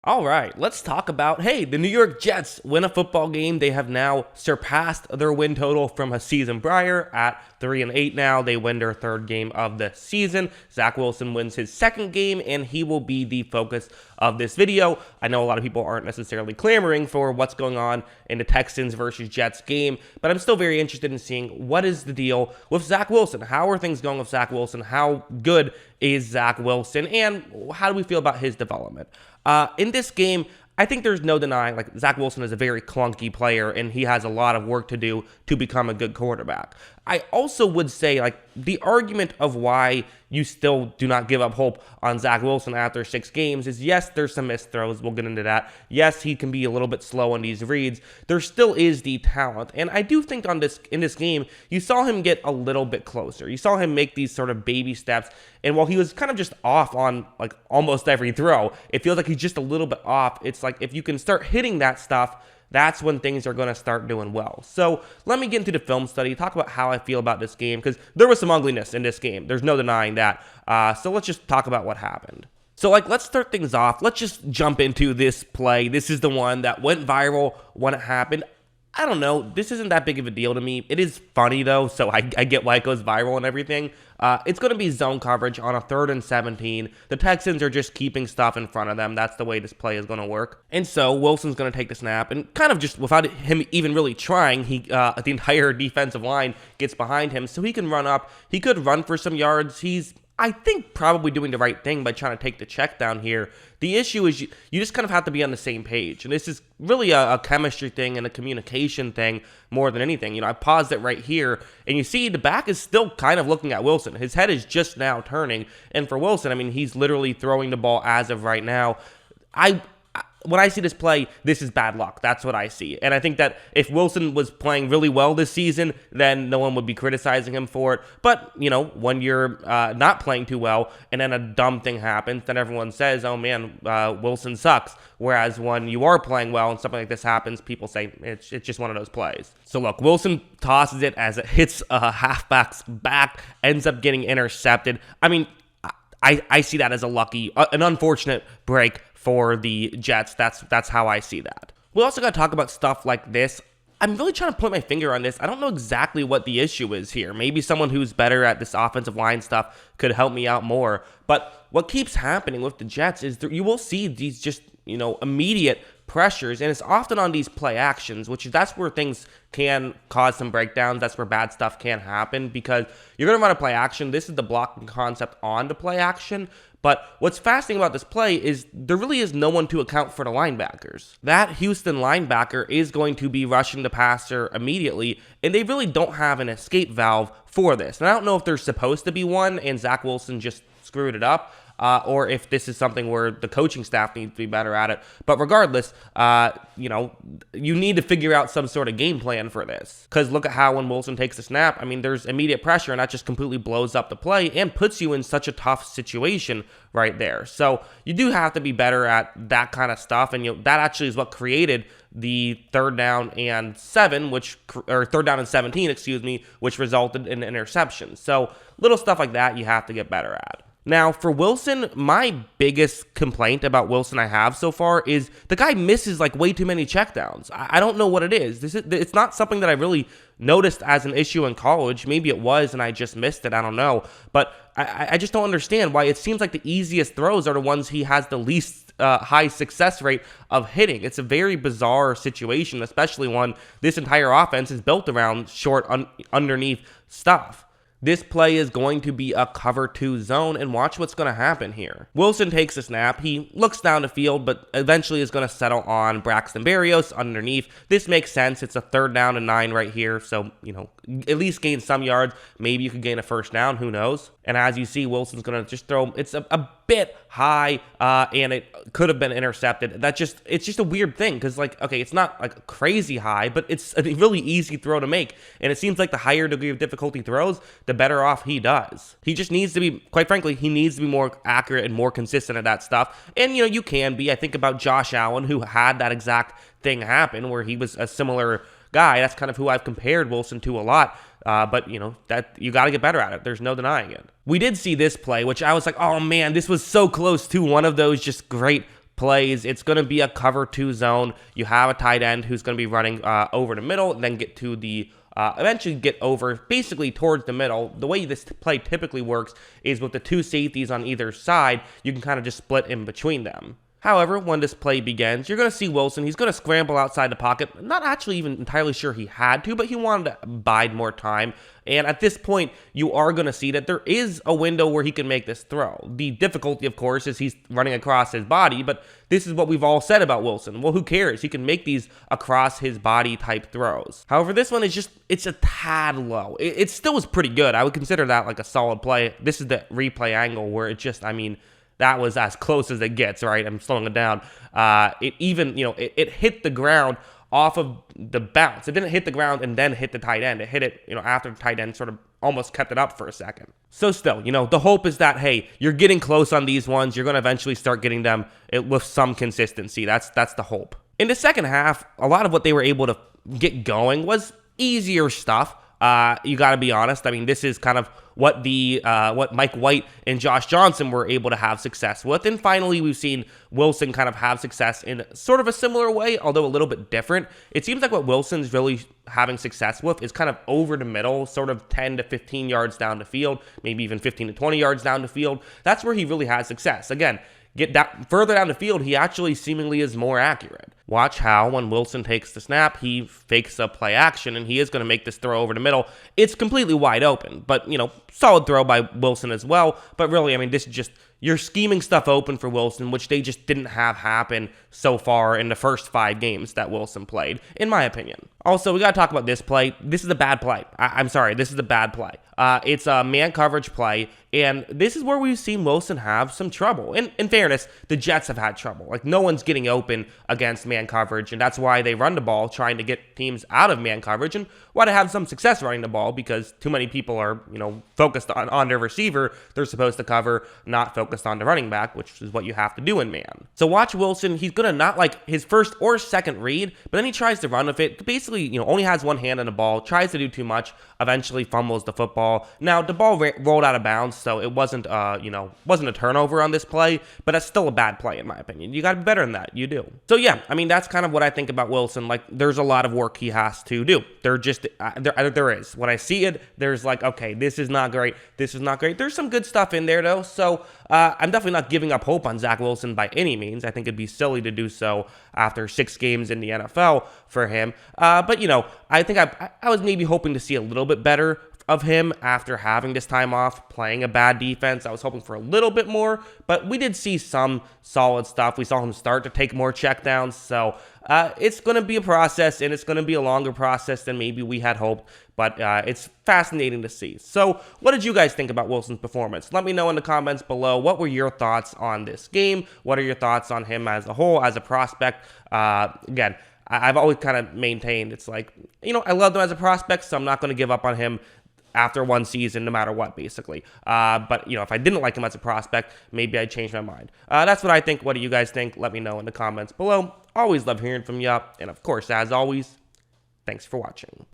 All right, let's talk about, hey, the New York Jets win a football game. They have now surpassed their win total from a season prior at 3-8 now. They win their third game of the season. Zach Wilson wins his second game, and he will be the focus of this video. I know a lot of people aren't necessarily clamoring for what's going on in the Texans versus Jets game, but I'm still very interested in seeing what is the deal with Zach Wilson. How are things going with Zach Wilson? How good is Zach Wilson? And how do we feel about his development? In this game, I think there's no denying, like, Zach Wilson is a very clunky player, and he has a lot of work to do to become a good quarterback. I also would say, like, the argument of why you still do not give up hope on Zach Wilson after 6 games is, yes, there's some missed throws. We'll get into that. Yes, he can be a little bit slow on these reads. There still is the talent. And I do think in this game, you saw him get a little bit closer. You saw him make these sort of baby steps. And while he was kind of just off on, like, almost every throw, it feels like he's just a little bit off. It's like if you can start hitting that stuff, that's when things are going to start doing well. So let me get into the film study, talk about how I feel about this game, because there was some ugliness in this game. There's no denying that. So let's just talk about what happened. So, like, let's start things off. Let's just jump into this play. This is the one that went viral when it happened. I don't know. This isn't that big of a deal to me. It is funny, though, so I get why it goes viral and everything. It's going to be zone coverage on a 3rd and 17. The Texans are just keeping stuff in front of them. That's the way this play is going to work. And so Wilson's going to take the snap, and kind of just without him even really trying, the entire defensive line gets behind him, so he can run up. He could run for some yards. He's, I think, probably doing the right thing by trying to take the check down here. The issue is you just kind of have to be on the same page. And this is really a chemistry thing and a communication thing more than anything. You know, I paused it right here, and you see the back is still kind of looking at Wilson. His head is just now turning. And for Wilson, I mean, he's literally throwing the ball as of right now. When I see this play, this is bad luck. That's what I see. And I think that if Wilson was playing really well this season, then no one would be criticizing him for it. But, you know, when you're not playing too well and then a dumb thing happens, then everyone says, oh, man, Wilson sucks. Whereas when you are playing well and something like this happens, people say it's just one of those plays. So, look, Wilson tosses it as it hits a halfback's back, ends up getting intercepted. I mean, I see that as an unfortunate break for the Jets. That's how I see that. We also got to talk about stuff like this. I'm really trying to point my finger on this. I don't know exactly what the issue is here. Maybe someone who's better at this offensive line stuff could help me out more. But what keeps happening with the Jets is you will see these just, immediate pressures, and it's often on these play actions, that's where things can cause some breakdowns. That's where bad stuff can happen, because you're going to run a play action. This is the blocking concept on the play action. But what's fascinating about this play is there really is no one to account for the linebackers. That Houston linebacker is going to be rushing the passer immediately, and they really don't have an escape valve for this. And I don't know if there's supposed to be one and Zach Wilson just screwed it up, or if this is something where the coaching staff needs to be better at it. But regardless, you need to figure out some sort of game plan for this. Because look at how when Wilson takes the snap, I mean, there's immediate pressure, and that just completely blows up the play and puts you in such a tough situation right there. So you do have to be better at that kind of stuff, and that actually is what created the 3rd down and 3rd down and 17, which resulted in interception. So little stuff like that you have to get better at. Now, for Wilson, my biggest complaint about Wilson I have so far is the guy misses like way too many checkdowns. I don't know what it is. It's not something that I really noticed as an issue in college. Maybe it was and I just missed it. I don't know. But I just don't understand why it seems like the easiest throws are the ones he has the least high success rate of hitting. It's a very bizarre situation, especially when this entire offense is built around short underneath stuff. This play is going to be a cover 2 zone, and watch what's going to happen here. Wilson takes a snap. He looks down the field, but eventually is going to settle on Braxton Berrios underneath. This makes sense. It's a 3rd down and 9 right here, so, at least gain some yards. Maybe you could gain a 1st down. Who knows? And as you see, Wilson's going to just throw. It's a bit high, and it could have been intercepted. It's just a weird thing, because, it's not like crazy high, but it's a really easy throw to make. And it seems like the higher degree of difficulty throws, the better off he does. He just needs to be, quite frankly, he needs to be more accurate and more consistent at that stuff. And, you can be. I think about Josh Allen, who had that exact thing happen, where he was a similar guy. That's kind of who I've compared Wilson to a lot. But, that you got to get better at it. There's no denying it. We did see this play, which I was like, oh, man, this was so close to one of those just great plays, it's going to be a cover 2 zone. You have a tight end who's going to be running over the middle, and then get to the eventually get over basically towards the middle. The way this play typically works is with the 2 safeties on either side, you can kind of just split in between them. However, when this play begins, you're going to see Wilson. He's going to scramble outside the pocket. Not actually even entirely sure he had to, but he wanted to bide more time. And at this point, you are going to see that there is a window where he can make this throw. The difficulty, of course, is he's running across his body, but this is what we've all said about Wilson. Well, who cares? He can make these across his body type throws. However, this one is just, it's a tad low. It still is pretty good. I would consider that like a solid play. This is the replay angle where it just, I mean, that was as close as it gets, right? I'm slowing it down. It even, it hit the ground off of the bounce. It didn't hit the ground and then hit the tight end. It hit it, after the tight end sort of almost kept it up for a second. So still, the hope is that, hey, you're getting close on these ones. You're going to eventually start getting them with some consistency. That's the hope. In the second half, a lot of what they were able to get going was easier stuff. You got to be honest. I mean, this is kind of what what Mike White and Josh Johnson were able to have success with. And finally, we've seen Wilson kind of have success in sort of a similar way, although a little bit different. It seems like what Wilson's really having success with is kind of over the middle, sort of 10 to 15 yards down the field, maybe even 15 to 20 yards down the field. That's where he really has success. Again, get that further down the field, he actually seemingly is more accurate. Watch how when Wilson takes the snap, he fakes a play action, and he is going to make this throw over the middle. It's completely wide open, but, solid throw by Wilson as well. But really, I mean, this is just, you're scheming stuff open for Wilson, which they just didn't have happen so far in the first 5 games that Wilson played, in my opinion. Also, we got to talk about this play. This is a bad play. I'm sorry, this is a bad play. It's a man coverage play, and this is where we've seen Wilson have some trouble. In fairness, the Jets have had trouble. Like, no one's getting open against man coverage, and that's why they run the ball, trying to get teams out of man coverage, and why they have some success running the ball, because too many people are, focused on their receiver they're supposed to cover, not focused on the running back, which is what you have to do in man. So watch Wilson. He's going to not like his first or second read, but then he tries to run with it. Basically, only has one hand on the ball, tries to do too much, eventually fumbles the football. Now, the ball rolled out of bounds, so it wasn't a turnover on this play, but that's still a bad play in my opinion. You got to be better than that. You do. So yeah, I mean, that's kind of what I think about Wilson. Like, there's a lot of work he has to do. There is. When I see it, there's like, okay, this is not great. This is not great. There's some good stuff in there though. So I'm definitely not giving up hope on Zach Wilson by any means. I think it'd be silly to do so after 6 games in the NFL for him. But I think I was maybe hoping to see a little bit better of him after having this time off, playing a bad defense. I was hoping for a little bit more, but we did see some solid stuff. We saw him start to take more checkdowns, so it's going to be a process, and it's going to be a longer process than maybe we had hoped, but it's fascinating to see. So what did you guys think about Wilson's performance? Let me know in the comments below. What were your thoughts on this game? What are your thoughts on him as a whole, as a prospect? Again, I've always kind of maintained it's like, I love him as a prospect, so I'm not going to give up on him after 1 season, no matter what, basically. But, if I didn't like him as a prospect, maybe I'd change my mind. That's what I think. What do you guys think? Let me know in the comments below. Always love hearing from you. And, of course, as always, thanks for watching.